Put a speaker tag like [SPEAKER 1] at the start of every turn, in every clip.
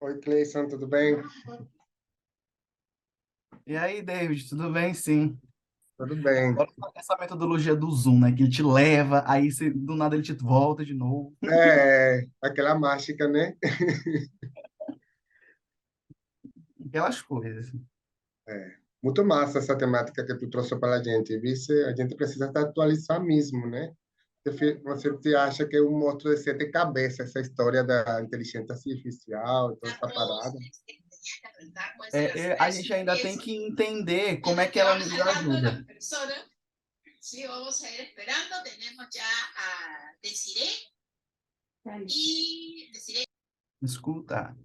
[SPEAKER 1] Oi, Cleison, tudo bem?
[SPEAKER 2] E aí, David, tudo bem? Sim.
[SPEAKER 1] Tudo bem.
[SPEAKER 2] Agora essa metodologia do Zoom, né? Que ele te leva, aí do nada ele te volta de novo.
[SPEAKER 1] Aquela mágica, né?
[SPEAKER 2] Aquelas coisas.
[SPEAKER 1] Muito massa essa temática que tu trouxe para a gente, vice. A gente precisa se atualizar mesmo, né? Você te acha que é um monstro de sete cabeças essa história da inteligência artificial e toda essa parada?
[SPEAKER 2] A gente ainda tem que entender como é que ela nos ajuda.
[SPEAKER 3] Sí, vamos a ir esperando. Tenemos ya a Desiree. Y Desiree.
[SPEAKER 2] Escuta.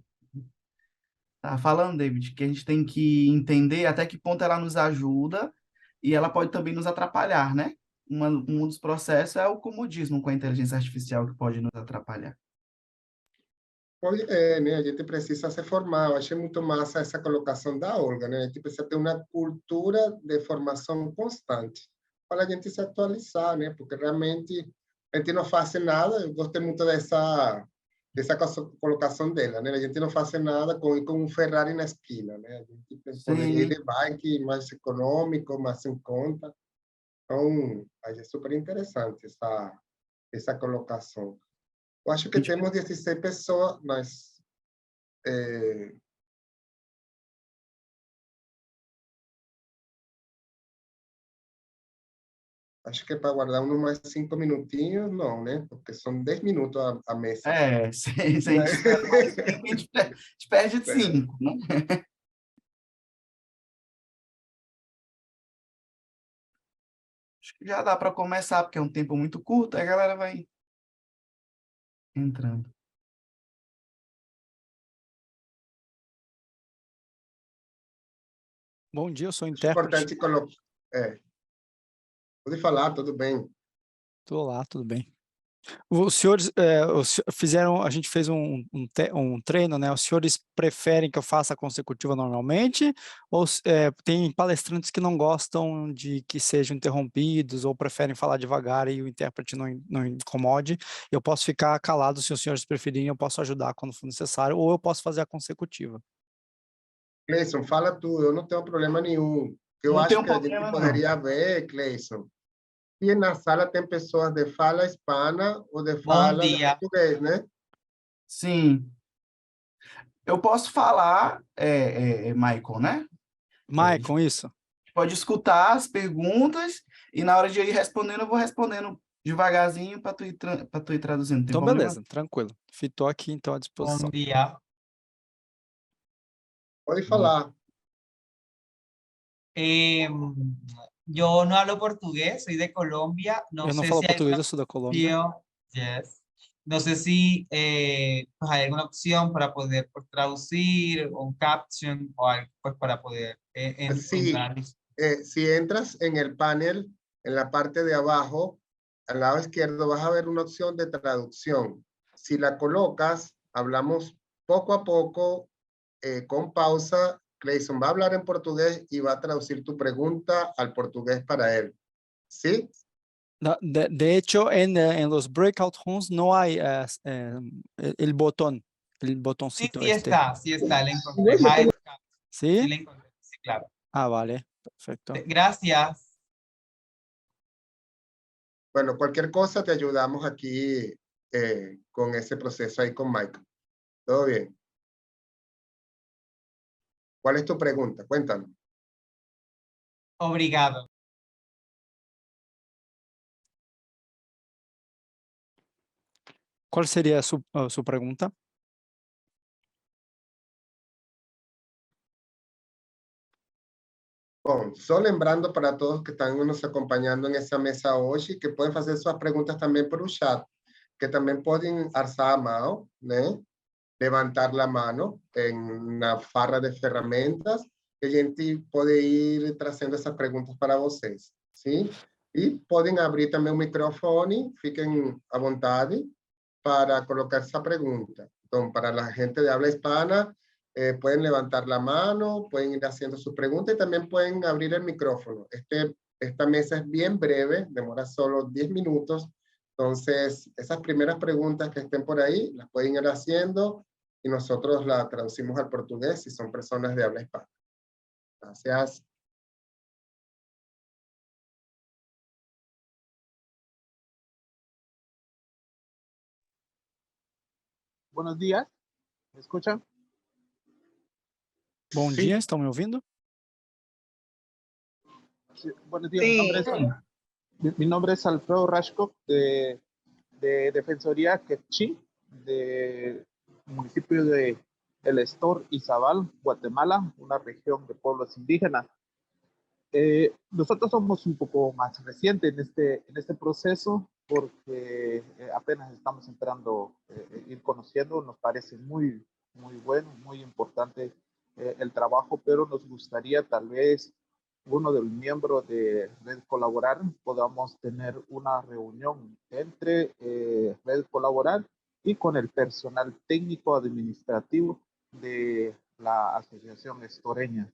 [SPEAKER 2] Tá falando, David, que a gente tem que entender até que ponto ela nos ajuda e ela pode também nos atrapalhar, né? Um dos processos é o comodismo com a inteligência artificial que pode nos atrapalhar.
[SPEAKER 1] Pois é, né? A gente precisa se formar. Eu achei muito massa essa colocação da Olga, né? A gente precisa ter uma cultura de formação constante para a gente se atualizar, né? Porque realmente a gente não faz nada. Eu gostei muito dessa colocação dela, né? A gente não faz nada com um Ferrari na esquina, né? A gente poderia ir
[SPEAKER 2] Sim.
[SPEAKER 1] de bike mais econômico, mais em conta. Então, é super interessante essa colocação. Eu acho
[SPEAKER 2] A
[SPEAKER 1] que
[SPEAKER 2] gente
[SPEAKER 1] temos 16 pessoas, mas acho que para guardar uns mais 5 minutinhos, não, né? Porque são 10 minutos a mesa.
[SPEAKER 2] se a gente espera mais tempo, a gente perde de cinco, né? Acho que já dá para começar, porque é um tempo muito curto, aí a galera vai entrando.
[SPEAKER 4] Bom dia, eu sou
[SPEAKER 1] Acho
[SPEAKER 4] intérprete.
[SPEAKER 1] importante colocar. Pode falar, tudo bem.
[SPEAKER 4] Estou lá, tudo bem. Os senhores fizeram, a gente fez um treino, né? Os senhores preferem que eu faça a consecutiva normalmente? Ou tem palestrantes que não gostam de que sejam interrompidos ou preferem falar devagar e o intérprete não incomode? Eu posso ficar calado se os senhores preferirem, eu posso ajudar quando for necessário, ou eu posso fazer a consecutiva.
[SPEAKER 1] Cleison, fala tu, eu não tenho problema nenhum. Eu
[SPEAKER 2] Não tem
[SPEAKER 1] acho
[SPEAKER 2] um
[SPEAKER 1] que a gente
[SPEAKER 2] problema, não.
[SPEAKER 1] poderia ver, Cleison, se na sala tem pessoas de fala hispana ou de
[SPEAKER 3] Buen
[SPEAKER 1] fala de
[SPEAKER 3] día.
[SPEAKER 1] português, né?
[SPEAKER 2] Sim. Eu posso falar, Michael, né? A gente
[SPEAKER 4] Maicon, isso?
[SPEAKER 2] pode escutar as perguntas e na hora de eu ir respondendo, eu vou respondendo devagarzinho para tu ir traduzindo. Não tem
[SPEAKER 4] Então,
[SPEAKER 2] problema?
[SPEAKER 4] beleza, tranquilo. Fitou aqui, então, à
[SPEAKER 3] Buen
[SPEAKER 4] disposição.
[SPEAKER 3] día.
[SPEAKER 1] Pode
[SPEAKER 2] Não.
[SPEAKER 1] falar.
[SPEAKER 3] Eh, yo no hablo portugués, soy de Colombia. No
[SPEAKER 4] Eu não
[SPEAKER 3] sé
[SPEAKER 4] falo
[SPEAKER 3] si hay
[SPEAKER 4] português,
[SPEAKER 3] alguna
[SPEAKER 4] eu sou da Colômbia.
[SPEAKER 3] opción. Yes. No sé si pues hay alguna opción para poder pues, traducir o un caption o algo pues, para poder
[SPEAKER 1] Sí,
[SPEAKER 3] entrar.
[SPEAKER 1] si entras en el panel, en la parte de abajo, al lado izquierdo, vas a ver una opción de traducción. Si la colocas, hablamos poco a poco, con pausa. Clayson va a hablar en portugués y va a traducir tu pregunta al portugués para él. ¿Sí?
[SPEAKER 4] De hecho, en los breakout rooms no hay el botón, el
[SPEAKER 3] Sí,
[SPEAKER 4] botoncito
[SPEAKER 3] sí está, la encontré. Hi, sí
[SPEAKER 4] ¿Sí?
[SPEAKER 3] la encontré, sí, claro.
[SPEAKER 4] Ah, vale, perfecto.
[SPEAKER 3] Gracias.
[SPEAKER 1] Bueno, cualquier cosa te ayudamos aquí con ese proceso ahí con Michael. ¿Todo bien? ¿Cuál es tu pregunta? Cuéntanos.
[SPEAKER 3] Obrigado.
[SPEAKER 4] ¿Cuál sería su pregunta?
[SPEAKER 1] Bom, só lembrando para todos que están nos acompanhando nessa mesa hoje, que podem fazer suas perguntas também por o chat, que também podem alçar a mão, né? Levantar a mão na barra de ferramentas, que a gente pode ir trazendo essas perguntas para vocês, sim? E podem abrir também o microfone, fiquem à vontade para colocar esa pregunta. Entonces, para la gente de habla hispana, pueden levantar la mano, pueden ir haciendo sus preguntas y también pueden abrir el micrófono. Esta mesa es bien breve, demora solo 10 minutos. Entonces, esas primeras preguntas que estén por ahí, las pueden ir haciendo y nosotros la traducimos al portugués si son personas de habla hispana. Gracias.
[SPEAKER 5] Buenos días, ¿me escuchan?
[SPEAKER 4] Bom
[SPEAKER 1] Sí.
[SPEAKER 4] dia, estão me ouvindo?
[SPEAKER 5] Sí, buenos días, mi nombre es Alfredo Rashkov de Defensoría Quechí, del municipio de El Estor, Izabal, Guatemala, una región de pueblos indígenas. Nosotros somos un poco más recientes en este proceso porque apenas estamos entrando, ir conociendo, nos parece muy bueno, muy importante el trabajo, pero nos gustaría tal vez uno de los miembros de Red Colaborar podamos tener una reunión entre Red Colaborar y con el personal técnico administrativo de la Asociación Estoreña.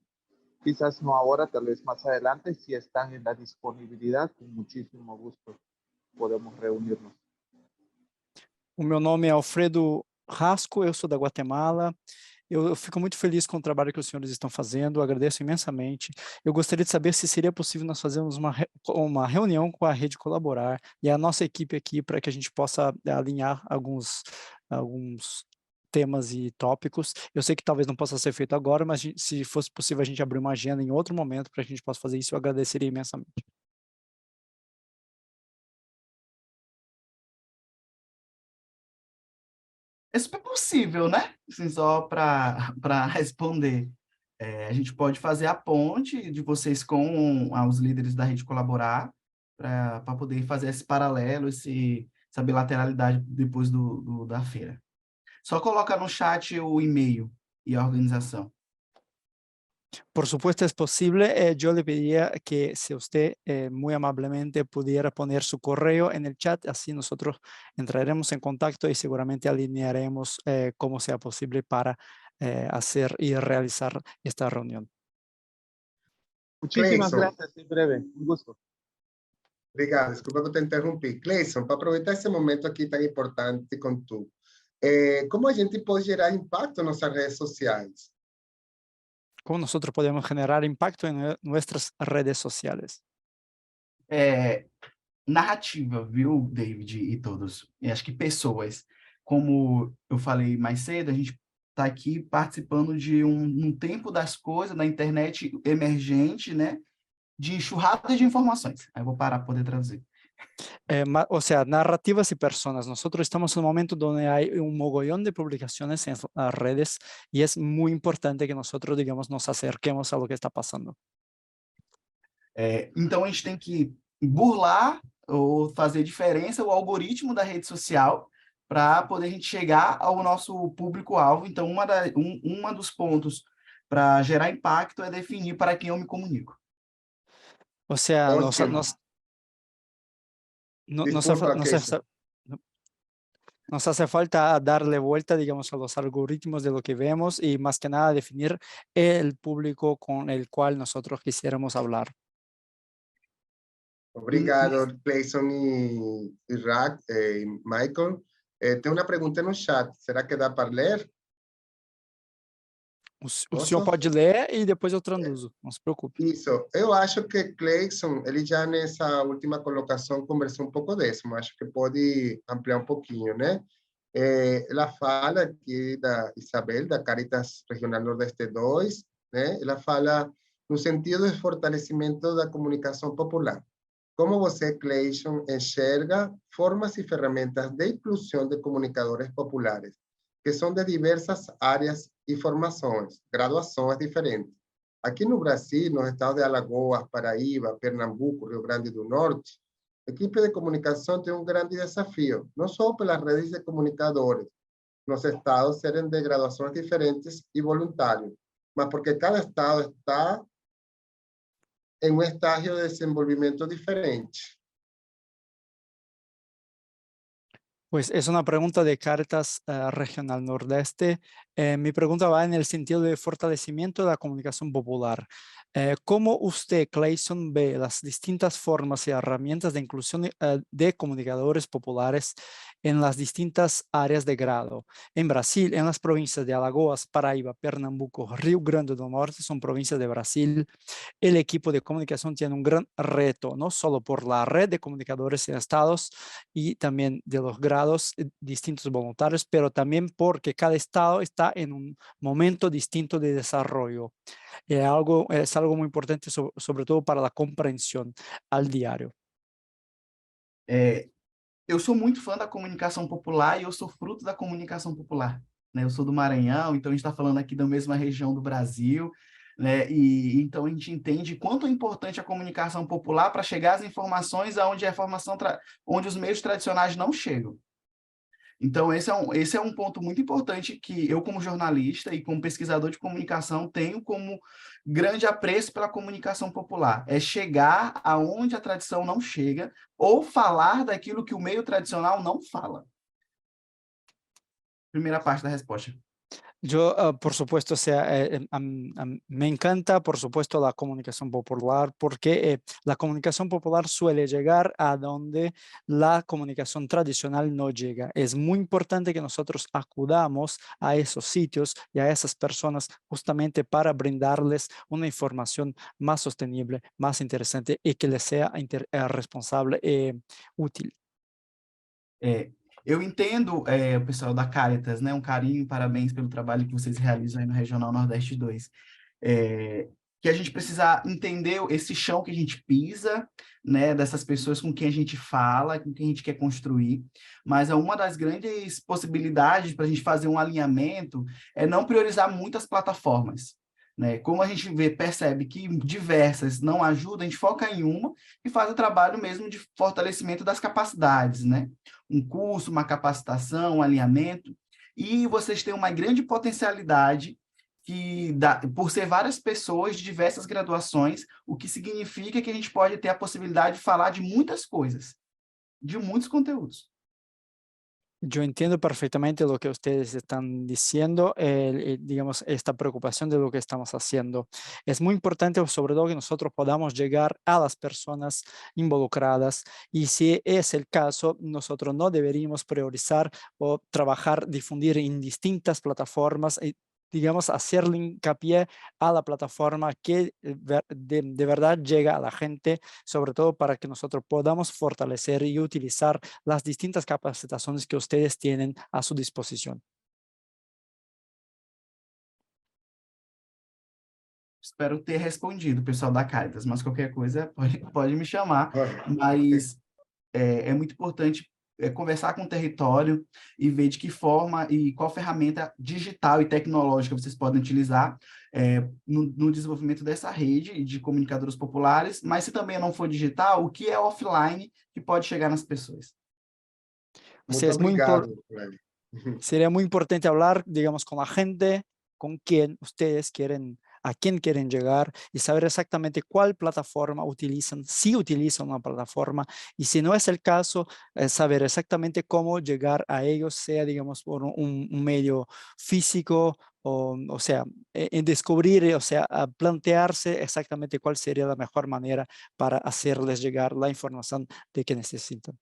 [SPEAKER 5] Quizás no ahora, tal vez más adelante, si están en la disponibilidad, con muchísimo gusto podemos reunirnos.
[SPEAKER 4] O meu nome é Alfredo Rasco, eu sou da Guatemala. Eu fico muito feliz com o trabalho que os senhores estão fazendo, agradeço imensamente. Eu gostaria de saber se seria possível nós fazermos uma reunião com a Rede Colaborar e a nossa equipe aqui para que a gente possa alinhar alguns temas e tópicos. Eu sei que talvez não possa ser feito agora, mas se fosse possível a gente abrir uma agenda em outro momento para que a gente possa fazer isso, eu agradeceria imensamente.
[SPEAKER 2] É super possível, né? Assim, só para responder. A gente pode fazer a ponte de vocês com os líderes da Rede Colaborar para poder fazer esse paralelo, essa bilateralidade depois da feira. Só coloca no chat o e-mail e a organização.
[SPEAKER 4] Por supuesto es posible. Yo le pediría que si usted muy amablemente pudiera poner su correo en el chat, así nosotros entraremos en contacto y seguramente alinearemos como sea posible para hacer y realizar esta reunión.
[SPEAKER 5] Muchísimas
[SPEAKER 1] Clayson.
[SPEAKER 5] gracias, en breve, un gusto.
[SPEAKER 1] Obrigado, desculpa que eu te interrompi. Clayson, para aproveitar esse momento aqui tão importante com tu, como a gente pode gerar impacto nas nossas redes sociais?
[SPEAKER 4] ¿Cómo nosotros podemos generar impacto en nuestras redes sociales?
[SPEAKER 2] Narrativa, viu, David e todos? Eu acho que pessoas. Como eu falei mais cedo, a gente está aqui participando de um tempo das coisas na internet emergente, né? De enxurrada de informações. Aí eu vou parar para poder traduzir.
[SPEAKER 4] O sea, narrativas y personas. Nosotros estamos en un momento donde hay un mogollón de publicaciones en las redes y es muy importante que nosotros, digamos, nos acerquemos a lo que está pasando.
[SPEAKER 2] Então, a gente tem que burlar ou fazer diferença o algoritmo da rede social para poder a gente chegar ao nosso público-alvo. Então, uma dos pontos para gerar impacto é definir para quem eu me comunico.
[SPEAKER 4] O sea,
[SPEAKER 1] Ótimo. Disculpa, Clayson.
[SPEAKER 4] nos hace falta darle vuelta, digamos, a los algoritmos de lo que vemos y más que nada definir el público con el cual nosotros quisiéramos hablar.
[SPEAKER 1] Obrigado, Clayson e Michael. Tem uma pergunta no chat, será que dá para ler?
[SPEAKER 4] O senhor pode ler e depois eu traduzo, não se preocupe.
[SPEAKER 1] Isso, eu acho que Clayson, ele já nessa última colocação conversou um pouco disso, mas acho que pode ampliar um pouquinho, né? Ela fala aqui da Isabel, da Caritas Regional Nordeste 2, né? Ela fala no sentido de fortalecimento da comunicação popular. Como você, Clayson, enxerga formas e ferramentas de inclusão de comunicadores populares, que são de diversas áreas e formações, graduações diferentes. Aqui no Brasil, nos estados de Alagoas, Paraíba, Pernambuco, Rio Grande do Norte, a equipe de comunicação tem um grande desafio, não só pelas redes de comunicadores, nos estados serem de graduações diferentes e voluntários, mas porque cada estado está em um estágio de desenvolvimento diferente.
[SPEAKER 4] Pues es una pregunta de Caritas Regional Nordeste. Mi pregunta va en el sentido de fortalecimiento de la comunicación popular. ¿Cómo usted, Clayson, ve las distintas formas y herramientas de inclusión de comunicadores populares en las distintas áreas de grado? En Brasil, en las provincias de Alagoas, Paraíba, Pernambuco, Río Grande do Norte, son provincias de Brasil. El equipo de comunicación tiene un gran reto, no solo por la red de comunicadores en estados y también de los grados distintos voluntarios, pero también porque cada estado está en un momento distinto de desarrollo. Es algo muy importante, sobre todo para la comprensión al diario.
[SPEAKER 2] Eu sou muito fã da comunicação popular e eu sou fruto da comunicação popular, né? Eu sou do Maranhão, então a gente está falando aqui da mesma região do Brasil, né? E então a gente entende quanto é importante a comunicação popular para chegar às informações aonde a informação onde os meios tradicionais não chegam. Então, esse é um ponto muito importante que eu, como jornalista e como pesquisador de comunicação, tenho como grande apreço pela comunicação popular. É chegar aonde a tradição não chega ou falar daquilo que o meio tradicional não fala. Primeira parte da resposta.
[SPEAKER 4] Yo, por supuesto, me encanta, por supuesto, la comunicación popular, porque la comunicación popular suele llegar a donde la comunicación tradicional no llega. Es muy importante que nosotros acudamos a esos sitios y a esas personas justamente para brindarles una información más sostenible, más interesante y que les sea responsable e útil.
[SPEAKER 2] Eu entendo, o pessoal da Caritas, né? Um carinho, parabéns pelo trabalho que vocês realizam aí no Regional Nordeste 2. Que a gente precisa entender esse chão que a gente pisa, né? Dessas pessoas com quem a gente fala, com quem a gente quer construir. Mas uma das grandes possibilidades para a gente fazer um alinhamento é não priorizar muitas plataformas. Né? Como a gente percebe que diversas não ajudam, a gente foca em uma e faz o trabalho mesmo de fortalecimento das capacidades, né? Um curso, uma capacitação, um alinhamento, e vocês têm uma grande potencialidade por ser várias pessoas de diversas graduações, o que significa que a gente pode ter a possibilidade de falar de muitas coisas, de muitos conteúdos.
[SPEAKER 4] Yo entiendo perfectamente lo que ustedes están diciendo, digamos, esta preocupación de lo que estamos haciendo. Es muy importante, sobre todo, que nosotros podamos llegar a las personas involucradas y si es el caso, nosotros no deberíamos priorizar o trabajar, difundir en distintas plataformas, digamos, hacerle hincapié a la plataforma que de verdad llega a la gente, sobre todo para que nosotros podamos fortalecer y utilizar las distintas capacitaciones que ustedes tienen a su disposición.
[SPEAKER 2] Espero ter respondido, pessoal da Caritas, mas qualquer coisa pode me chamar, mas é muito importante conversar com o território e ver de que forma e qual ferramenta digital e tecnológica vocês podem utilizar no desenvolvimento dessa rede de comunicadores populares, mas se também não for digital, o que é offline que pode chegar nas pessoas?
[SPEAKER 1] Muito obrigado, Fred.
[SPEAKER 4] Sería muy importante hablar, digamos, con la gente con quien ustedes quieren, a quién quieren llegar y saber exactamente cuál plataforma utilizan, si utilizan una plataforma y si no es el caso, saber exactamente cómo llegar a ellos, sea, digamos, por un medio físico o sea, en descubrir, o sea, a plantearse exactamente cuál sería la mejor manera para hacerles llegar la información de que necesitan.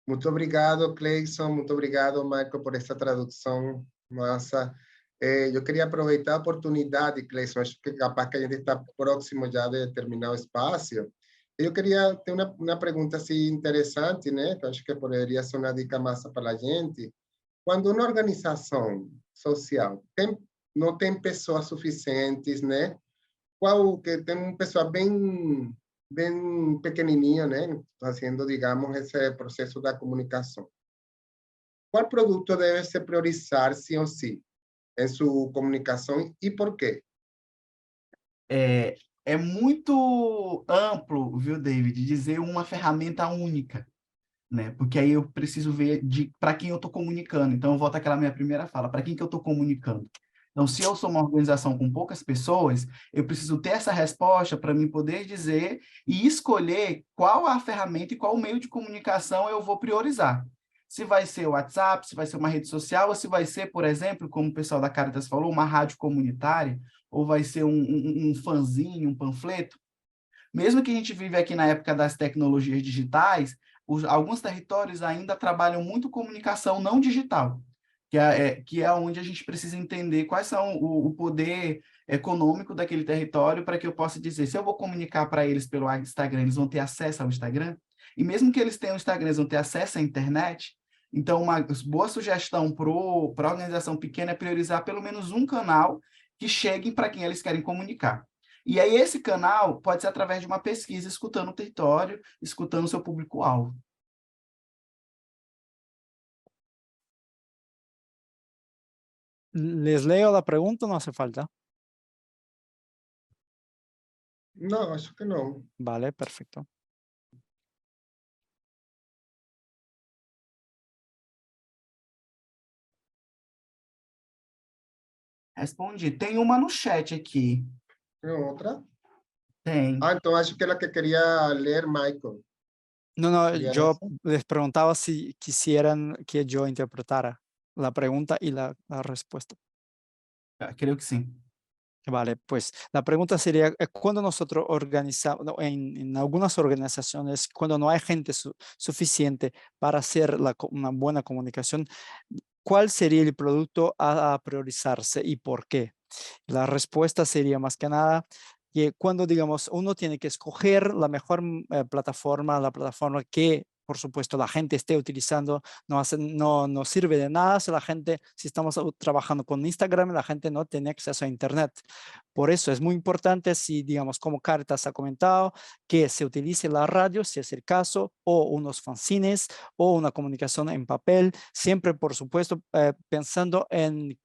[SPEAKER 1] Muito obrigado, Clayson. Muito obrigado, Michael, por essa tradução. Massa. Eu queria aproveitar a oportunidade, Clayson, acho que capaz que a gente está próximo já de terminar o espaço. Eu queria ter uma pergunta assim, interessante, né? Que eu acho que poderia ser uma dica massa para a gente. Quando uma organização social não tem pessoas suficientes, né? Que tem uma pessoa bem pequenininha, né? Fazendo, digamos, esse processo da comunicação. Qual produto deve se priorizar, sim ou sim, em sua comunicação e por quê?
[SPEAKER 2] É muito amplo, viu, David, dizer uma ferramenta única, né? Porque aí eu preciso ver para quem eu estou comunicando. Então, eu volto àquela minha primeira fala, para quem que eu estou comunicando? Então, se eu sou uma organização com poucas pessoas, eu preciso ter essa resposta para mim poder dizer e escolher qual a ferramenta e qual o meio de comunicação eu vou priorizar. se vai ser o WhatsApp, se vai ser uma rede social, ou se vai ser, por exemplo, como o pessoal da Caritas falou, uma rádio comunitária, ou vai ser um fanzine, um panfleto. Mesmo que a gente vive aqui na época das tecnologias digitais, alguns territórios ainda trabalham muito comunicação não digital, que é onde a gente precisa entender quais são o poder econômico daquele território para que eu possa dizer, se eu vou comunicar para eles pelo Instagram, eles vão ter acesso ao Instagram, e mesmo que eles tenham o Instagram, eles vão ter acesso à internet. Então, uma boa sugestão para a organização pequena é priorizar pelo menos um canal que chegue para quem eles querem comunicar. E aí esse canal pode ser através de uma pesquisa, escutando o território, escutando o seu público-alvo.
[SPEAKER 4] ¿Les leo la pregunta o no hace falta?
[SPEAKER 1] Não, acho que não.
[SPEAKER 4] Vale, perfecto.
[SPEAKER 2] Respondi. Tem uma no chat aqui.
[SPEAKER 1] Tem outra?
[SPEAKER 2] Tem.
[SPEAKER 1] Ah, então acho que ela que queria ler, Michael.
[SPEAKER 4] No, no,
[SPEAKER 1] ¿Sería
[SPEAKER 4] yo
[SPEAKER 1] esa?
[SPEAKER 4] les preguntaba si quisieran que yo interpretara la pregunta y la respuesta.
[SPEAKER 2] Creio que sim.
[SPEAKER 4] Vale, pues la pregunta sería, cuando nosotros organizamos, no, en algunas organizaciones, cuando no hay gente suficiente para hacer una buena comunicación, ¿cuál sería el producto a priorizarse y por qué? La respuesta sería más que nada que cuando, digamos, uno tiene que escoger la mejor plataforma, la plataforma que, por supuesto, la gente esté utilizando, no sirve de nada si estamos trabajando con Instagram, la gente no tiene acceso a Internet. Por eso es muy importante, si, digamos, como Caritas ha comentado, que se utilice la radio, si es el caso, o unos fanzines, o una comunicación en papel, siempre, por supuesto, pensando en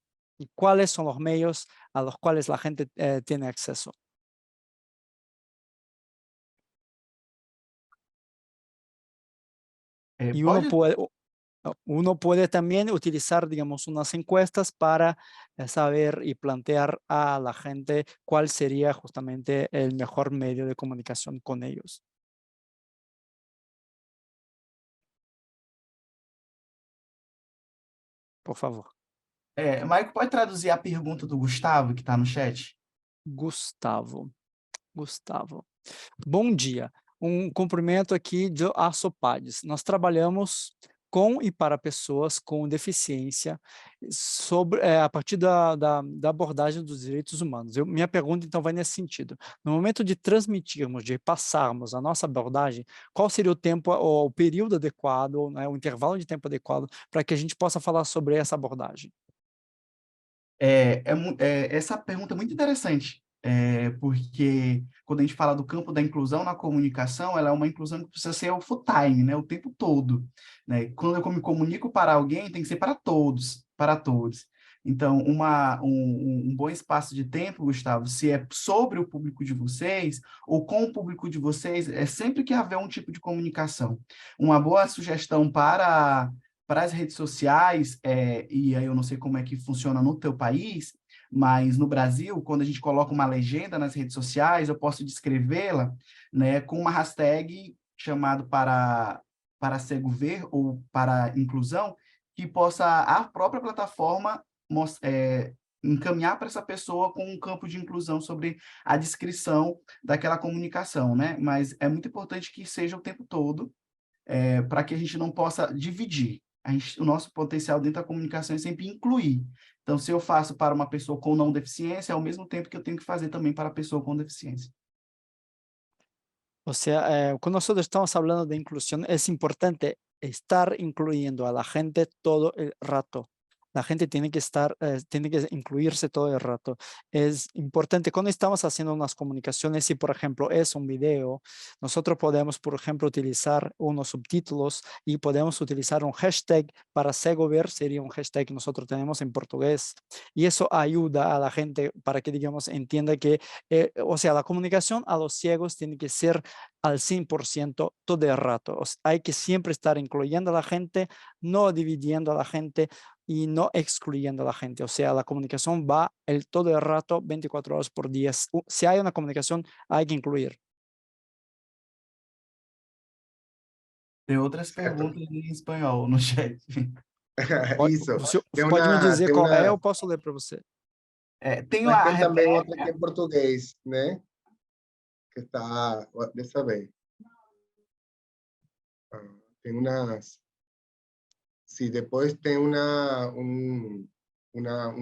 [SPEAKER 4] cuáles son los medios a los cuales la gente tiene acceso. Y uno puede también utilizar, digamos, unas encuestas para saber y plantear a la gente cuál sería justamente el mejor medio de comunicación con ellos. Por favor.
[SPEAKER 2] Maico, pode traduzir a pergunta do Gustavo, que está no chat?
[SPEAKER 4] Gustavo. Bom dia. Cumprimento aqui de Assopades. Nós trabalhamos com e para pessoas com deficiência a partir da abordagem dos direitos humanos. Minha pergunta, então, vai nesse sentido. No momento de transmitirmos, de passarmos a nossa abordagem, qual seria o tempo, ou o período adequado, né, o intervalo de tempo adequado para que a gente possa falar sobre essa abordagem?
[SPEAKER 2] Essa pergunta é muito interessante, porque quando a gente fala do campo da inclusão na comunicação, ela é uma inclusão que precisa ser o full time, né, o tempo todo, né? Quando eu me comunico para alguém, tem que ser para todos, para todos. Então, um bom espaço de tempo, Gustavo, se é sobre o público de vocês, ou com o público de vocês, é sempre que haver um tipo de comunicação. Uma boa sugestão para as redes sociais, e aí eu não sei como é que funciona no teu país, mas no Brasil, quando a gente coloca uma legenda nas redes sociais, eu posso descrevê-la, né, com uma hashtag chamado para cego ver ou para inclusão, que possa a própria plataforma encaminhar para essa pessoa com um campo de inclusão sobre a descrição daquela comunicação, né? Mas é muito importante que seja o tempo todo, para que a gente não possa dividir. O nosso potencial dentro da comunicação é sempre incluir. Então, se eu faço para uma pessoa com não deficiência, é ao mesmo tempo que eu tenho que fazer também para a pessoa com deficiência.
[SPEAKER 4] O sea, cuando nosotros estamos hablando de inclusión, es importante estar incluyendo a la gente todo el rato. La gente tiene que tiene que incluirse todo el rato. Es importante cuando estamos haciendo unas comunicaciones, si por ejemplo es un video, nosotros podemos, por ejemplo, utilizar unos subtítulos y podemos utilizar un hashtag para cego ver, sería un hashtag que nosotros tenemos en portugués. Y eso ayuda a la gente para que, digamos, entienda que, o sea, la comunicación a los ciegos tiene que ser al 100% todo el rato. O sea, hay que siempre estar incluyendo a la gente, no dividiendo a la gente y no excluyendo a la gente. O sea, la comunicación va todo el rato, 24 horas por día. Si hay una comunicación, hay que incluir.
[SPEAKER 2] Tem outras
[SPEAKER 1] Certo.
[SPEAKER 2] perguntas em espanhol no chat.
[SPEAKER 1] Isso.
[SPEAKER 4] O senhor
[SPEAKER 1] Tem
[SPEAKER 4] pode me dizer
[SPEAKER 1] tem
[SPEAKER 4] qual é,
[SPEAKER 1] uma,
[SPEAKER 4] eu posso ler para você.
[SPEAKER 2] Tem
[SPEAKER 1] mas
[SPEAKER 2] a
[SPEAKER 1] tem também outra
[SPEAKER 2] Rebeca.
[SPEAKER 1] aqui em português, né? Que está, deixa eu ver. Tem unas, sí, depois tem un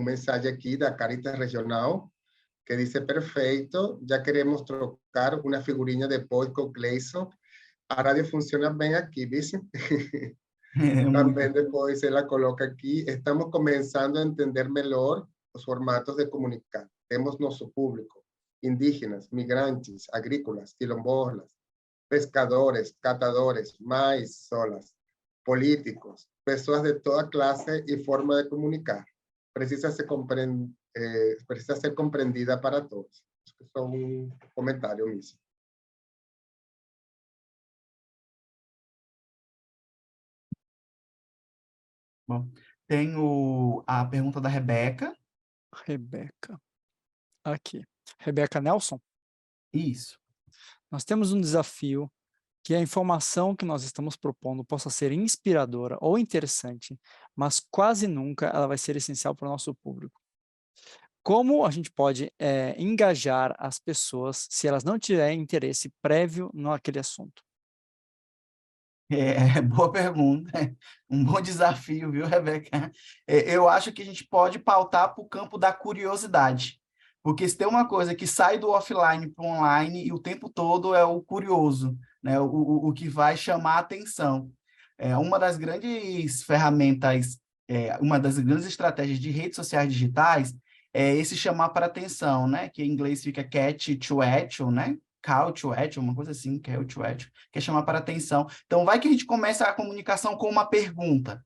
[SPEAKER 1] mensaje aquí da Caritas Regional que dice, perfeito, já queremos trocar uma figurinha depois com o Gleison. A rádio funciona bem aqui, vice? Também depois ela coloca aqui, estamos começando a entender melhor os formatos de comunicar. Temos nosso público, indígenas, migrantes, agrícolas, quilombolas, pescadores, catadores, mais solas, políticos, pessoas de toda classe e forma de comunicar. Precisa ser compreendida para todos. Isso é só um comentário mesmo.
[SPEAKER 2] Bom, tem a pergunta da Rebeca.
[SPEAKER 4] Rebeca. Aqui. Rebeca Nelson.
[SPEAKER 2] Isso.
[SPEAKER 4] Nós temos um desafio que a informação que nós estamos propondo possa ser inspiradora ou interessante, mas quase nunca ela vai ser essencial para o nosso público. Como a gente pode engajar as pessoas se elas não tiverem interesse prévio naquele assunto?
[SPEAKER 2] Boa pergunta. Um bom desafio, viu, Rebeca? Eu acho que a gente pode pautar para o campo da curiosidade. Porque se tem uma coisa que sai do offline para o online e o tempo todo é o curioso, né? O que vai chamar a atenção. Uma das grandes ferramentas, uma das grandes estratégias de redes sociais digitais é esse chamar para atenção, né? Que em inglês fica catch to action, né? Call to action, uma coisa assim, call to action, que é chamar para atenção. Então, vai que a gente começa a comunicação com uma pergunta,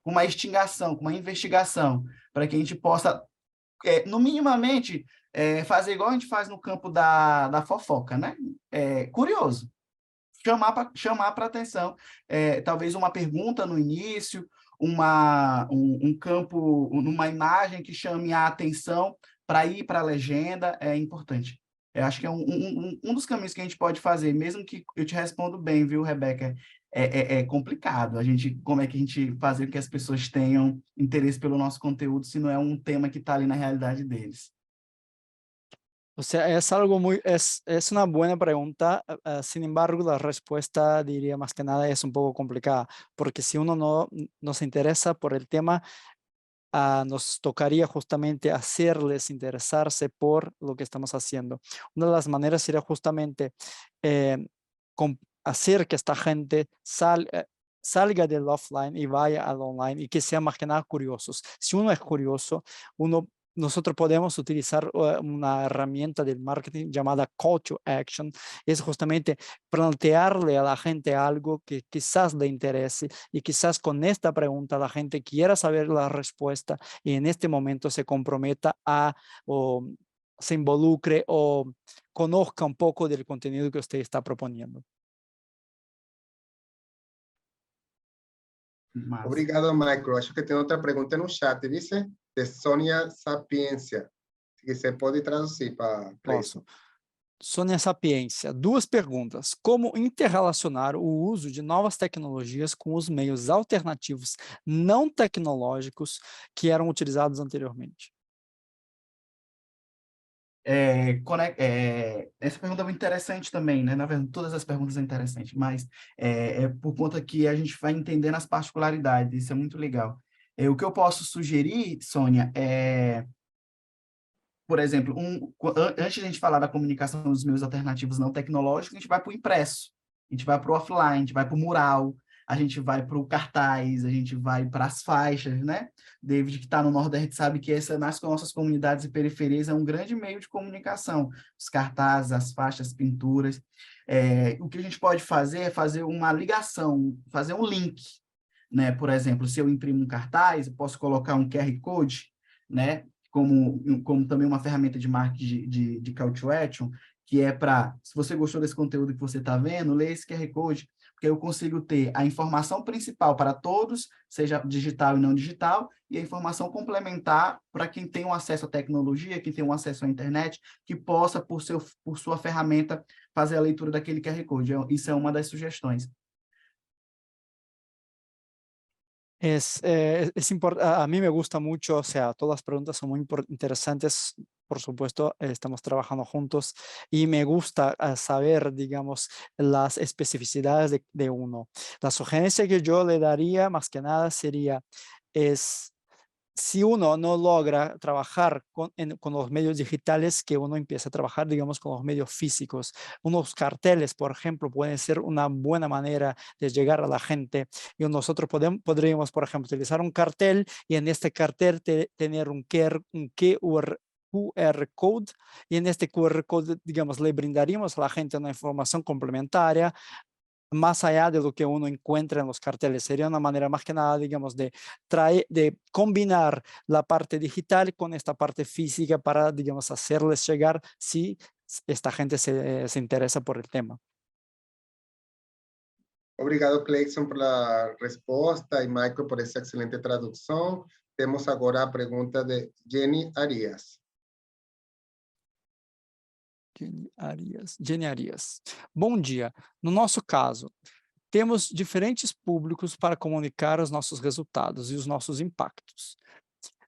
[SPEAKER 2] com uma instigação, com uma investigação, para que a gente possa, no minimamente, fazer igual a gente faz no campo da fofoca, né? Curioso. Chamar para atenção. Talvez uma pergunta no início, um campo, uma imagem que chame a atenção para ir para a legenda é importante. Eu acho que é um dos caminhos que a gente pode fazer, mesmo que eu te respondo bem, viu, Rebeca? É complicado como é que a gente fazer com que as pessoas tenham interesse pelo nosso conteúdo se não é um tema que está ali na realidade deles.
[SPEAKER 4] O sea, es una buena pregunta, sin embargo, la respuesta diría más que nada es un poco complicada, porque si uno no se interesa por el tema, nos tocaría justamente hacerles interesarse por lo que estamos haciendo. Una de las maneras sería justamente hacer que esta gente salga del offline y vaya al online y que sean más que nada curiosos. Si uno es curioso, nosotros podemos utilizar una herramienta del marketing llamada Call to Action. Es justamente plantearle a la gente algo que quizás le interese y quizás con esta pregunta la gente quiera saber la respuesta y en este momento se comprometa o se involucre o conozca un poco del contenido que usted está proponiendo.
[SPEAKER 2] Massa.
[SPEAKER 1] Obrigado, Michael. Acho que tem outra pergunta no chat, vice? De Sônia Sapiência. Se você pode traduzir para isso.
[SPEAKER 4] Posso. Sônia Sapiência, 2 perguntas. Como interrelacionar o uso de novas tecnologias com os meios alternativos não tecnológicos que eram utilizados anteriormente?
[SPEAKER 2] Essa pergunta é muito interessante também, né? Na verdade, todas as perguntas são interessantes, mas é por conta que a gente vai entendendo as particularidades, isso é muito legal. O que eu posso sugerir, Sônia, por exemplo, antes de a gente falar da comunicação dos meios alternativos não tecnológicos, a gente vai para o impresso, a gente vai para o offline, a gente vai para o mural, a gente vai para o cartaz, a gente vai para as faixas, né? David, que está no Nordeste, sabe que essa, nas nossas comunidades e periferias, é um grande meio de comunicação. Os cartazes, as faixas, as pinturas. O que a gente pode fazer é fazer uma ligação, fazer um link, né? Por exemplo, se eu imprimo um cartaz, eu posso colocar um QR Code, né? Como também uma ferramenta de marketing de call to action, que é para, se você gostou desse conteúdo que você está vendo, lê esse QR Code, porque eu consigo ter a informação principal para todos, seja digital e não digital, e a informação complementar para quem tem um acesso à tecnologia, quem tem um acesso à internet, que possa, por sua ferramenta, fazer a leitura daquele QR Code. Isso é uma das sugestões.
[SPEAKER 4] A mí me gusta mucho, o sea, todas las preguntas son muy interesantes. Por supuesto, estamos trabajando juntos y me gusta saber, digamos, las especificidades de uno. La sugerencia que yo le daría más que nada sería, si uno no logra trabajar con los medios digitales, que uno empiece a trabajar, digamos, con los medios físicos. Unos carteles, por ejemplo, pueden ser una buena manera de llegar a la gente. Y nosotros podríamos, por ejemplo, utilizar un cartel y en este cartel tener un QR code, y en este QR code, digamos, le brindaríamos a la gente una información complementaria más allá de lo que uno encuentra en los carteles. Sería una manera más que nada, digamos, de combinar la parte digital con esta parte física para, digamos, hacerles llegar si esta gente se interesa por el tema.
[SPEAKER 1] Obrigado, Cleison, por la resposta e Michael por essa excelente tradução. Temos agora a pergunta de Jenny Arias.
[SPEAKER 4] Jenny Arias. Bom dia. No nosso caso, temos diferentes públicos para comunicar os nossos resultados e os nossos impactos.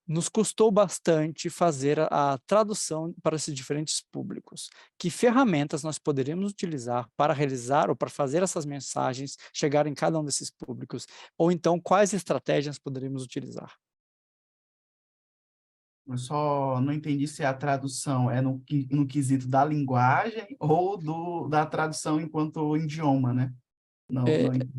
[SPEAKER 4] Nos custou bastante fazer a tradução para esses diferentes públicos. Que ferramentas nós poderíamos utilizar para realizar ou para fazer essas mensagens chegar em cada um desses públicos? Ou então, quais estratégias poderíamos utilizar?
[SPEAKER 2] Eu só não entendi se a tradução é no quesito da linguagem ou da tradução enquanto idioma, né? Não entendi.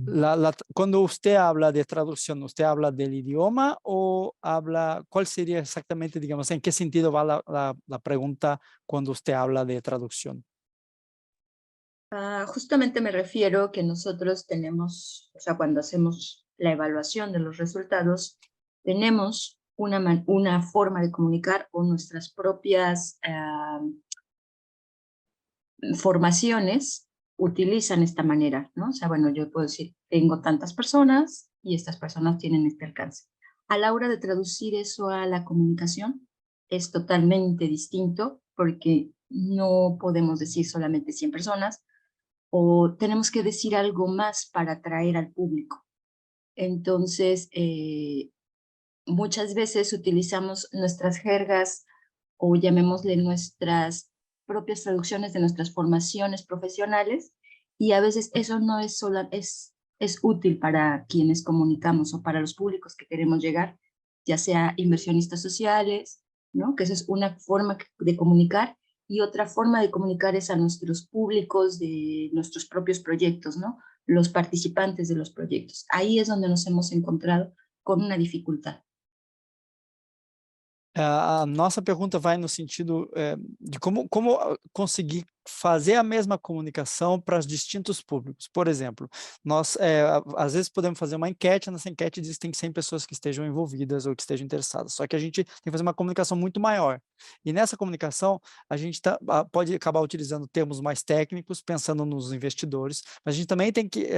[SPEAKER 4] Cuando usted habla de traducción, ¿usted habla del idioma o habla, cuál sería exactamente, digamos, en qué sentido va la pregunta cuando usted habla de traducción?
[SPEAKER 6] Justamente me refiero que nosotros tenemos, o sea, cuando hacemos la evaluación de los resultados, tenemos una forma de comunicar o nuestras propias formaciones utilizan esta manera, ¿no? O sea, bueno, yo puedo decir, tengo tantas personas y estas personas tienen este alcance. A la hora de traducir eso a la comunicación es totalmente distinto porque no podemos decir solamente 100 personas o tenemos que decir algo más para atraer al público. Entonces, muchas veces utilizamos nuestras jergas o llamémosle nuestras propias traducciones de nuestras formaciones profesionales y a veces eso no es solo, es útil para quienes comunicamos o para los públicos que queremos llegar, ya sea inversionistas sociales, ¿no? Que esa es una forma de comunicar y otra forma de comunicar es a nuestros públicos de nuestros propios proyectos, ¿no? Los participantes de los proyectos. Ahí es donde nos hemos encontrado con una dificultad.
[SPEAKER 4] A nossa pergunta vai no sentido de como conseguir fazer a mesma comunicação para os distintos públicos. Por exemplo, nós às vezes podemos fazer uma enquete, nessa enquete diz que tem 100 pessoas que estejam envolvidas ou que estejam interessadas, só que a gente tem que fazer uma comunicação muito maior. E nessa comunicação, a gente pode acabar utilizando termos mais técnicos, pensando nos investidores, mas a gente também tem que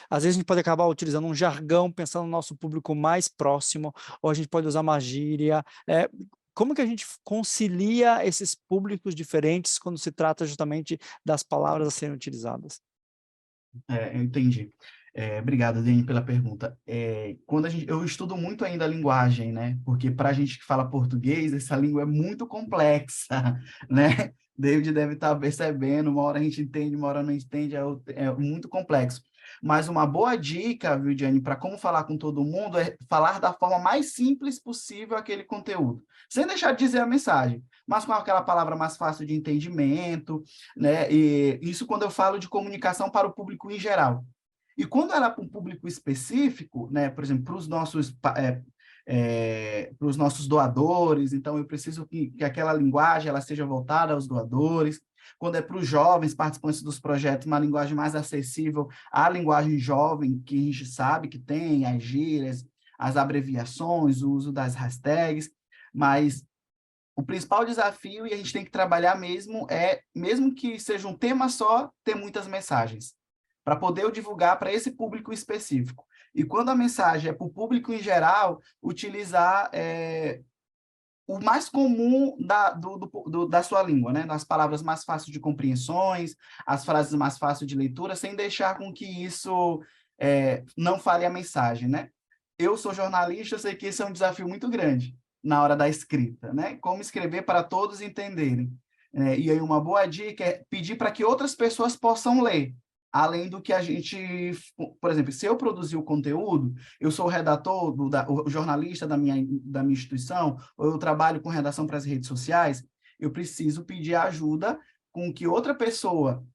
[SPEAKER 4] às vezes a gente pode acabar utilizando um jargão, pensando no nosso público mais próximo, ou a gente pode usar uma gíria. Como que a gente concilia esses públicos diferentes quando se trata justamente das palavras a serem utilizadas?
[SPEAKER 2] Eu entendi. Obrigado, Dani, pela pergunta. Eu estudo muito ainda a linguagem, né? Porque para a gente que fala português, essa língua é muito complexa, né? David deve estar percebendo, uma hora a gente entende, uma hora não entende, é muito complexo. Mas uma boa dica, viu, Diane, para como falar com todo mundo é falar da forma mais simples possível aquele conteúdo, sem deixar de dizer a mensagem, mas com aquela palavra mais fácil de entendimento, né? E isso quando eu falo de comunicação para o público em geral. E quando ela é para um público específico, né, por exemplo, para os nossos doadores, então eu preciso que aquela linguagem ela seja voltada aos doadores. Quando é para os jovens participantes dos projetos, uma linguagem mais acessível à linguagem jovem, que a gente sabe que tem as gírias, as abreviações, o uso das hashtags, mas o principal desafio, e a gente tem que trabalhar mesmo que seja um tema só, ter muitas mensagens, para poder divulgar para esse público específico. E quando a mensagem é para o público em geral, utilizar o mais comum da sua língua, né? As palavras mais fáceis de compreensões, as frases mais fáceis de leitura, sem deixar com que isso não fale a mensagem, né? Eu sou jornalista, eu sei que esse é um desafio muito grande na hora da escrita, né? Como escrever para todos entenderem. E aí uma boa dica é pedir para que outras pessoas possam ler, além do que a gente... Por exemplo, se eu produzir o conteúdo, eu sou o redator, o jornalista da minha instituição, ou eu trabalho com redação para as redes sociais, eu preciso pedir ajuda com que outra pessoa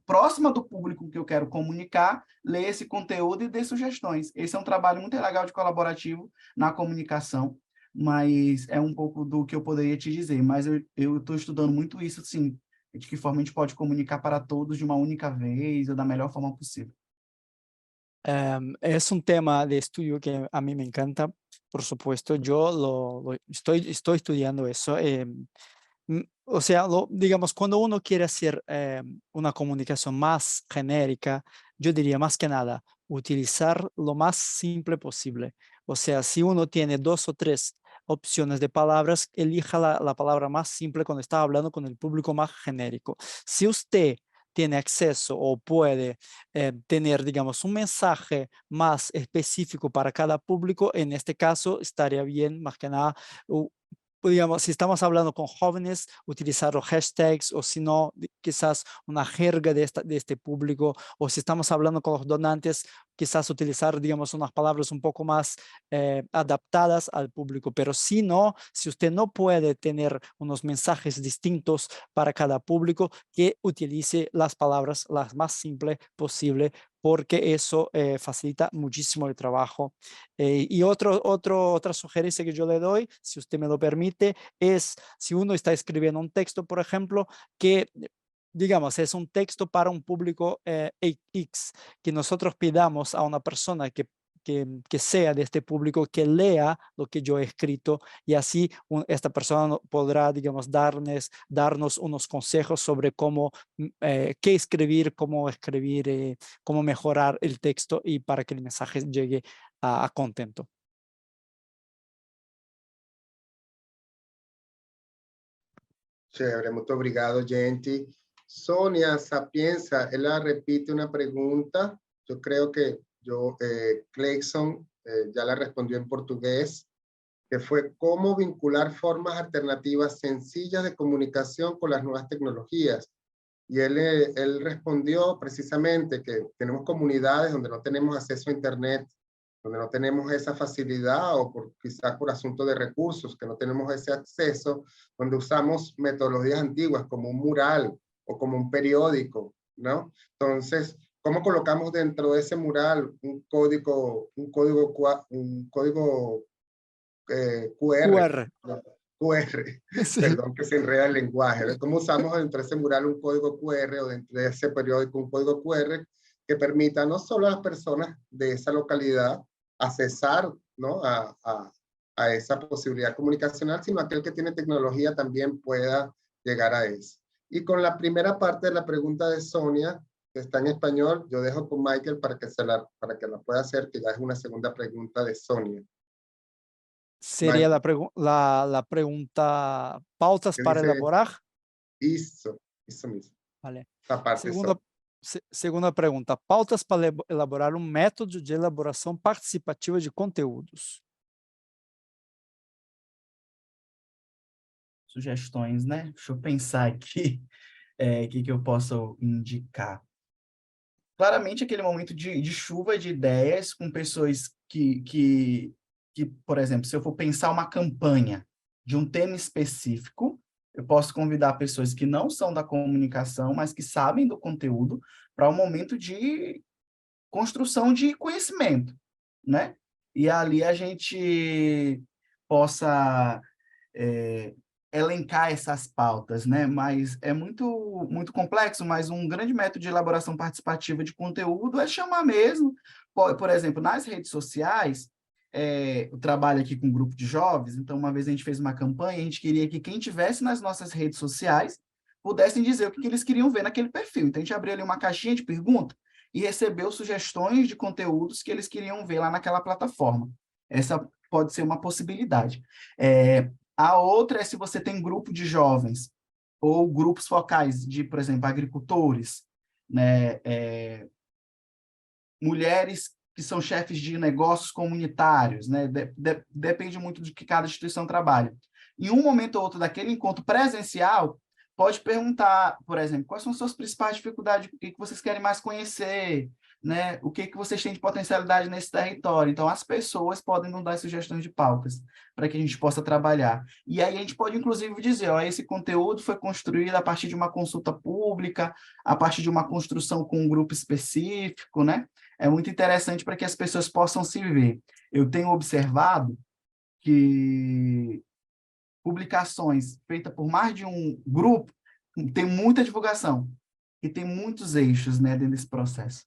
[SPEAKER 2] próxima do público que eu quero comunicar, ler esse conteúdo e dê sugestões. Esse é um trabalho muito legal de colaborativo na comunicação, mas é um pouco do que eu poderia te dizer. Mas eu estou estudando muito isso, assim, de que forma a gente pode comunicar para todos de uma única vez ou da melhor forma possível.
[SPEAKER 4] Es un tema de estudio que a mí me encanta, por supuesto, yo estoy estudiando eso. O sea, digamos, cuando uno quiere hacer una comunicación más genérica, yo diría más que nada, utilizar lo más simple posible. O sea, si uno tiene 2 o 3 opciones de palabras, elija la palabra más simple cuando está hablando con el público más genérico. Si usted tiene acceso o puede tener, digamos, un mensaje más específico para cada público, en este caso estaría bien, más que nada, digamos, si estamos hablando con jóvenes, utilizar los hashtags, o si no, quizás una jerga de este público, o si estamos hablando con los donantes, quizás utilizar, digamos, unas palabras un poco más adaptadas al público. Pero si no, si usted no puede tener unos mensajes distintos para cada público, que utilice las palabras las más simples posible, porque eso facilita muchísimo el trabajo. Y otra sugerencia que yo le doy, si usted me lo permite, es si uno está escribiendo un texto, por ejemplo, que digamos es un texto para un público X, que nosotros pidamos a una persona que sea de este público, que lea lo que yo he escrito, y así esta persona podrá, digamos, darnos unos consejos sobre qué escribir, cómo mejorar el texto y para que el mensaje llegue a contento.
[SPEAKER 1] Chévere, muito obrigado, gente. Sônia Sapienza, ela repite una pregunta. Yo creo que Clayson ya la respondió en portugués, que fue cómo vincular formas alternativas sencillas de comunicación con las nuevas tecnologías. Y él respondió precisamente que tenemos comunidades donde no tenemos acceso a Internet, donde no tenemos esa facilidad, o quizás por asunto de recursos, que no tenemos ese acceso, donde usamos metodologías antiguas como un mural o como un periódico, ¿no? Entonces, ¿cómo colocamos dentro de ese mural un código QR? QR,
[SPEAKER 4] Sí.
[SPEAKER 1] perdón que se enreda el lenguaje. ¿Cómo usamos dentro de ese mural un código QR o dentro de ese periódico un código QR que permita no solo a las personas de esa localidad accesar, ¿no?, a esa posibilidad comunicacional, sino aquel que tiene tecnología también pueda llegar a eso? Y con la primera parte de la pregunta de Sonia, que está en español, yo dejo con Michael para que la pueda hacer, que ya es una segunda pregunta de Sonia.
[SPEAKER 4] Sería la pregunta, pautas para elaborar.
[SPEAKER 1] Eso mismo.
[SPEAKER 4] Vale.
[SPEAKER 1] Esa parte
[SPEAKER 4] Segunda pregunta, pautas para elaborar um método de elaboração participativa de conteúdos.
[SPEAKER 2] Sugestões, né? Deixa eu pensar aqui que eu posso indicar. Claramente, aquele momento de chuva de ideias com pessoas que, por exemplo, se eu for pensar uma campanha de um tema específico, eu posso convidar pessoas que não são da comunicação, mas que sabem do conteúdo, para um momento de construção de conhecimento, né? E ali a gente possa elencar essas pautas, né? Mas é muito, muito complexo, mas um grande método de elaboração participativa de conteúdo é chamar mesmo, por exemplo, nas redes sociais, eu trabalho aqui com um grupo de jovens, então uma vez a gente fez uma campanha, a gente queria que quem tivesse nas nossas redes sociais pudessem dizer o que eles queriam ver naquele perfil. Então a gente abriu ali uma caixinha de pergunta e recebeu sugestões de conteúdos que eles queriam ver lá naquela plataforma. Essa pode ser uma possibilidade. A outra é se você tem grupo de jovens ou grupos focais de, por exemplo, agricultores, né? mulheres que são chefes de negócios comunitários, né? Depende muito de que cada instituição trabalha. Em um momento ou outro daquele encontro presencial, pode perguntar, por exemplo, quais são as suas principais dificuldades, o que vocês querem mais conhecer, né? O que vocês têm de potencialidade nesse território. Então, as pessoas podem nos dar sugestões de pautas para que a gente possa trabalhar. E aí a gente pode, inclusive, dizer, ó, esse conteúdo foi construído a partir de uma consulta pública, a partir de uma construção com um grupo específico, né? É muito interessante para que as pessoas possam se ver. Eu tenho observado que publicações feitas por mais de um grupo tem muita divulgação e tem muitos eixos, né, dentro desse processo.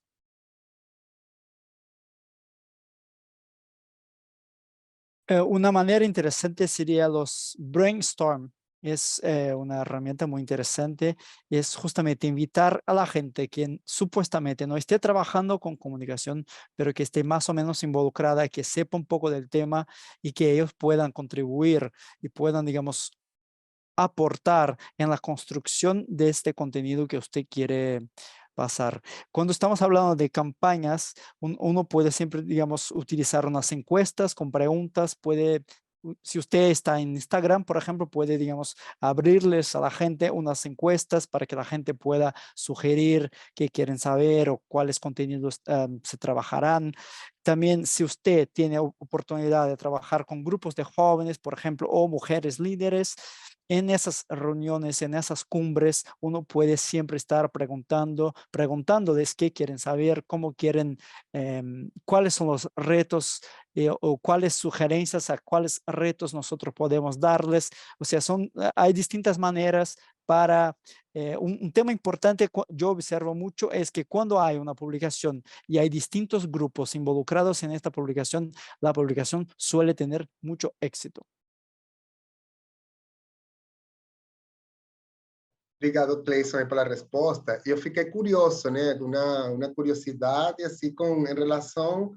[SPEAKER 4] Una manera interesante sería los brainstorm. Es una herramienta muy interesante. Es justamente invitar a la gente que supuestamente no esté trabajando con comunicación, pero que esté más o menos involucrada, que sepa un poco del tema y que ellos puedan contribuir y puedan, digamos, aportar en la construcción de este contenido que usted quiere pasar. Cuando estamos hablando de campañas, uno puede siempre, digamos, utilizar unas encuestas con preguntas, puede, si usted está en Instagram, por ejemplo, puede, digamos, abrirles a la gente unas encuestas para que la gente pueda sugerir qué quieren saber o cuáles contenidos se trabajarán. También, si usted tiene oportunidad de trabajar con grupos de jóvenes, por ejemplo, o mujeres líderes, en esas reuniones, en esas cumbres, uno puede siempre estar preguntándoles qué quieren saber, cómo quieren, cuáles son los retos o cuáles sugerencias a cuáles retos nosotros podemos darles. O sea, hay distintas maneras para... un tema importante yo observo mucho es que cuando hay una publicación y hay distintos grupos involucrados en esta publicación, la publicación suele tener mucho éxito.
[SPEAKER 1] Obrigado, Cleison, pela resposta. Eu fiquei curioso, né? Uma curiosidade, assim, em relação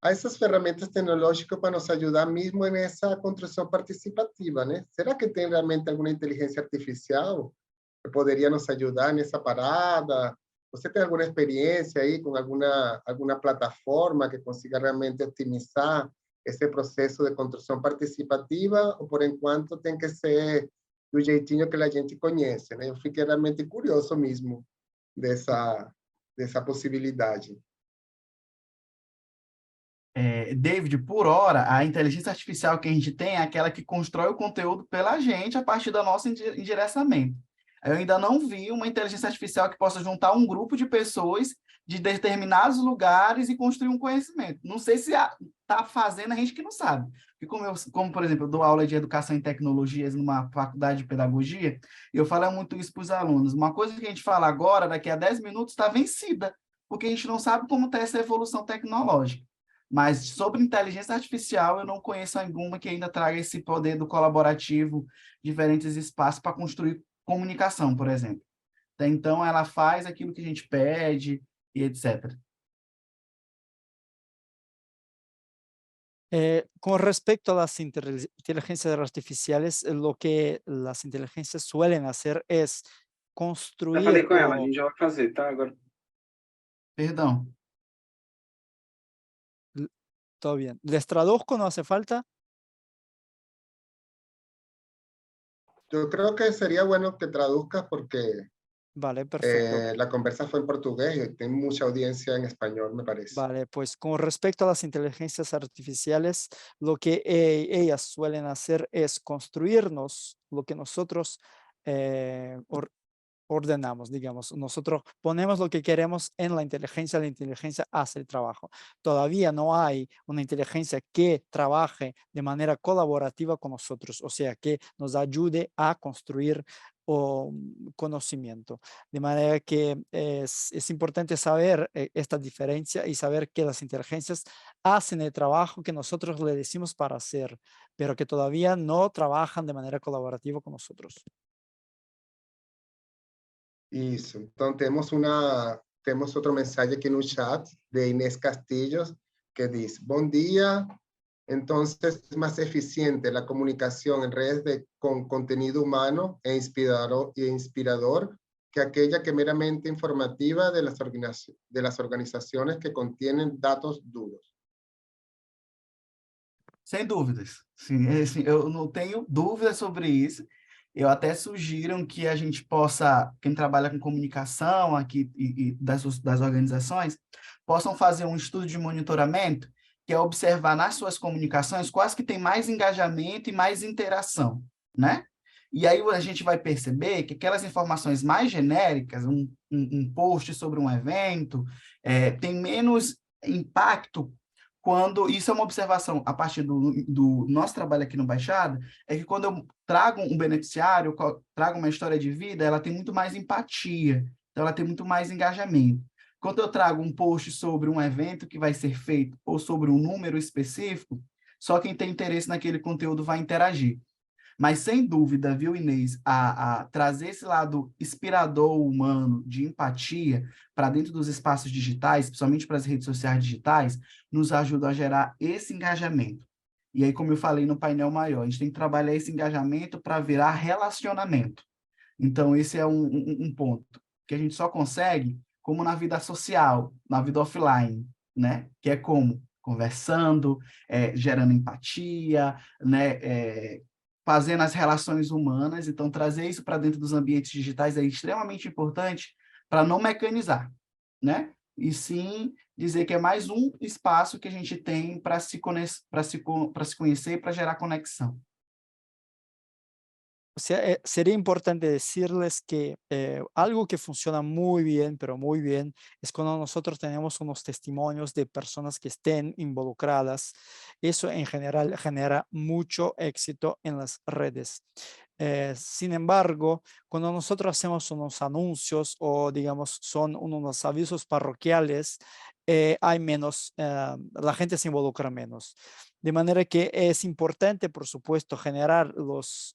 [SPEAKER 1] a essas ferramentas tecnológicas para nos ajudar mesmo nessa construção participativa, né? Será que tem realmente alguma inteligência artificial que poderia nos ajudar nessa parada? Você tem alguma experiência aí com alguma plataforma que consiga realmente otimizar esse processo de construção participativa? Ou, por enquanto, tem que ser do jeitinho que a gente conhece, né? Eu fiquei realmente curioso mesmo dessa possibilidade.
[SPEAKER 2] David, por hora, a inteligência artificial que a gente tem é aquela que constrói o conteúdo pela gente a partir do nosso endereçamento. Eu ainda não vi uma inteligência artificial que possa juntar um grupo de pessoas de determinados lugares e construir um conhecimento. Não sei se está fazendo, a gente que não sabe. Porque como, por exemplo, eu dou aula de educação em tecnologias numa faculdade de pedagogia, e eu falo muito isso para os alunos. Uma coisa que a gente fala agora, daqui a 10 minutos, está vencida, porque a gente não sabe como está essa evolução tecnológica. Mas sobre inteligência artificial, eu não conheço alguma que ainda traga esse poder do colaborativo, diferentes espaços para construir comunicação, por exemplo. Então, ela faz aquilo que a gente pede e etc.
[SPEAKER 4] Con respecto a las inteligencias artificiales, lo que las inteligencias suelen hacer es construir...
[SPEAKER 7] Já falei com ela, a gente já vai fazer, tá? Agora.
[SPEAKER 2] Perdão.
[SPEAKER 4] Todo bien. ¿Les traduzco? ¿No hace falta?
[SPEAKER 1] Yo creo que sería bueno que traduzcas porque
[SPEAKER 4] Vale, perfecto.
[SPEAKER 1] la conversa fue en portugués y tengo mucha audiencia en español, me parece.
[SPEAKER 4] Vale, pues con respecto a las inteligencias artificiales, lo que ellas suelen hacer es construirnos lo que nosotros ordenamos, digamos. Nosotros ponemos lo que queremos en la inteligencia hace el trabajo. Todavía no hay una inteligencia que trabaje de manera colaborativa con nosotros, o sea, que nos ayude a construir conocimiento. De manera que es importante saber esta diferencia y saber que las inteligencias hacen el trabajo que nosotros le decimos para hacer, pero que todavía no trabajan de manera colaborativa con nosotros.
[SPEAKER 1] Isso. Então, temos outro mensagem aqui no chat de Inês Castillos, que diz: bom dia, entonces es más eficiente la comunicación en redes con contenido humano e inspirador que aquella que meramente informativa de las organizaciones que contienen datos duros.
[SPEAKER 2] Sem dúvidas. Sim, assim, eu não tenho dúvidas sobre isso. Eu até sugiro que a gente possa, quem trabalha com comunicação aqui e das organizações, possam fazer um estudo de monitoramento, que é observar nas suas comunicações quais que tem mais engajamento e mais interação, né? E aí a gente vai perceber que aquelas informações mais genéricas, um post sobre um evento, tem menos impacto quando, isso é uma observação a partir do nosso trabalho aqui no Baixada, é que quando eu trago um beneficiário, trago uma história de vida, ela tem muito mais empatia, então ela tem muito mais engajamento. Quando eu trago um post sobre um evento que vai ser feito ou sobre um número específico, só quem tem interesse naquele conteúdo vai interagir. Mas, sem dúvida, viu, Inês, a trazer esse lado inspirador humano, de empatia, para dentro dos espaços digitais, principalmente para as redes sociais digitais, nos ajuda a gerar esse engajamento. E aí, como eu falei no painel maior, a gente tem que trabalhar esse engajamento para virar relacionamento. Então, esse é um ponto que a gente só consegue como na vida social, na vida offline, né? Que é como? Conversando, gerando empatia, né? Fazendo as relações humanas. Então, trazer isso para dentro dos ambientes digitais é extremamente importante para não mecanizar, né? E sim dizer que é mais um espaço que a gente tem para se conhecer e para gerar conexão.
[SPEAKER 4] O sea, sería importante decirles que algo que funciona muy bien, pero muy bien, es cuando nosotros tenemos unos testimonios de personas que estén involucradas. Eso en general genera mucho éxito en las redes. Sin embargo, cuando nosotros hacemos unos anuncios o digamos son unos avisos parroquiales, hay menos, la gente se involucra menos. De manera que es importante, por supuesto, generar los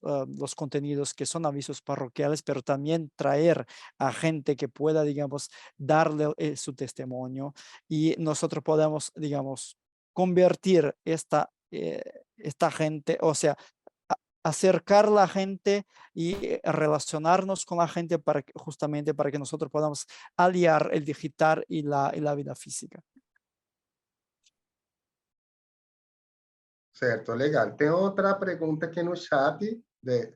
[SPEAKER 4] contenidos que son avisos parroquiales, pero también traer a gente que pueda, digamos, darle su testimonio y nosotros podemos, digamos, convertir esta gente, o sea, acercar la gente y relacionarnos con la gente para que, justamente para que nosotros podamos aliar el digital y la vida física.
[SPEAKER 1] Certo, legal. Tem outra pergunta aqui no chat de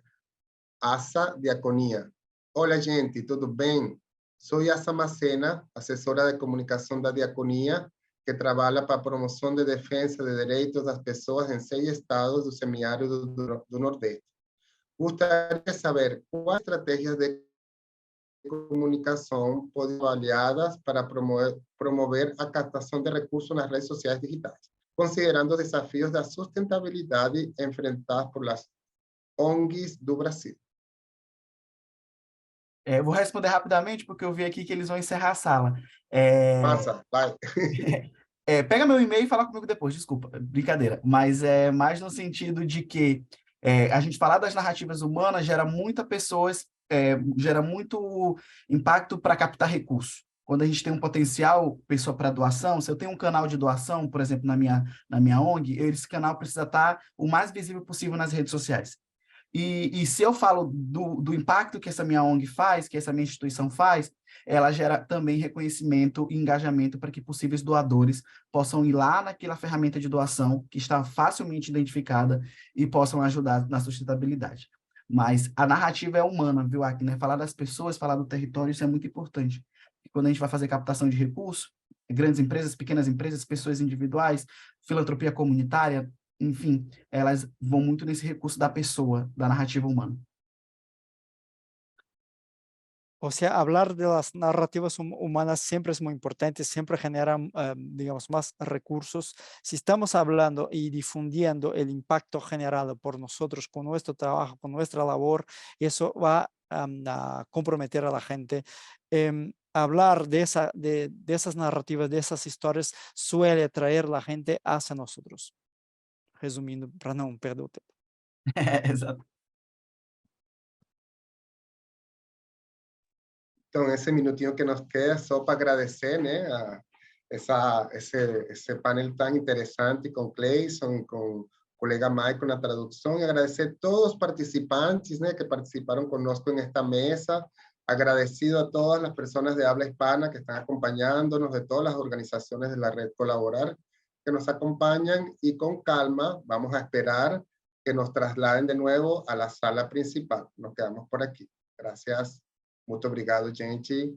[SPEAKER 1] Asa Diaconia. Olá, gente, tudo bem? Sou Asa Macena, assessora de comunicação da Diaconia, que trabalha para a promoção de defesa de direitos das pessoas em 6 estados do semiárido do Nordeste. Gostaria de saber quais estratégias de comunicação podem ser avaliadas para promover a captação de recursos nas redes sociais digitais, considerando os desafios da sustentabilidade enfrentados por las ONGs do Brasil.
[SPEAKER 2] Vou responder rapidamente, porque eu vi aqui que eles vão encerrar a sala.
[SPEAKER 1] Passa, vai.
[SPEAKER 2] Pega meu e-mail e fala comigo depois, desculpa, brincadeira. Mas é mais no sentido de que a gente falar das narrativas humanas gera gera muito impacto para captar recursos. Quando a gente tem um potencial pessoa para doação, se eu tenho um canal de doação, por exemplo, na minha ONG, esse canal precisa estar o mais visível possível nas redes sociais. E se eu falo do impacto que essa minha ONG faz, que essa minha instituição faz, ela gera também reconhecimento e engajamento para que possíveis doadores possam ir lá naquela ferramenta de doação que está facilmente identificada e possam ajudar na sustentabilidade. Mas a narrativa é humana, viu, Aki, né? Falar das pessoas, falar do território, isso é muito importante. E quando a gente vai fazer captação de recursos, grandes empresas, pequenas empresas, pessoas individuais, filantropia comunitária, enfim, elas vão muito nesse recurso da pessoa, da narrativa humana.
[SPEAKER 4] O sea, hablar de las narrativas humanas siempre es muy importante, siempre genera, digamos, más recursos. Si estamos hablando y difundiendo el impacto generado por nosotros con nuestro trabajo, con nuestra labor, eso va a comprometer a la gente. Hablar de esas narrativas, de esas historias, suele atraer a la gente hacia nosotros. Resumindo, para não perder o tempo.
[SPEAKER 2] Exato.
[SPEAKER 1] Então, esse minutinho que nos queda, só para agradecer, né, esse painel tão interessante com Cleison, com o colega Michael na tradução, e agradecer a todos os participantes, né, que participaram conosco nesta mesa, Agradecido a todas las personas de habla hispana que están acompañándonos, de todas las organizaciones de la red Colaborar que nos acompañan, y con calma vamos a esperar que nos trasladen de nuevo a la sala principal. Nos quedamos por aquí. Gracias. Muito obrigado, gente.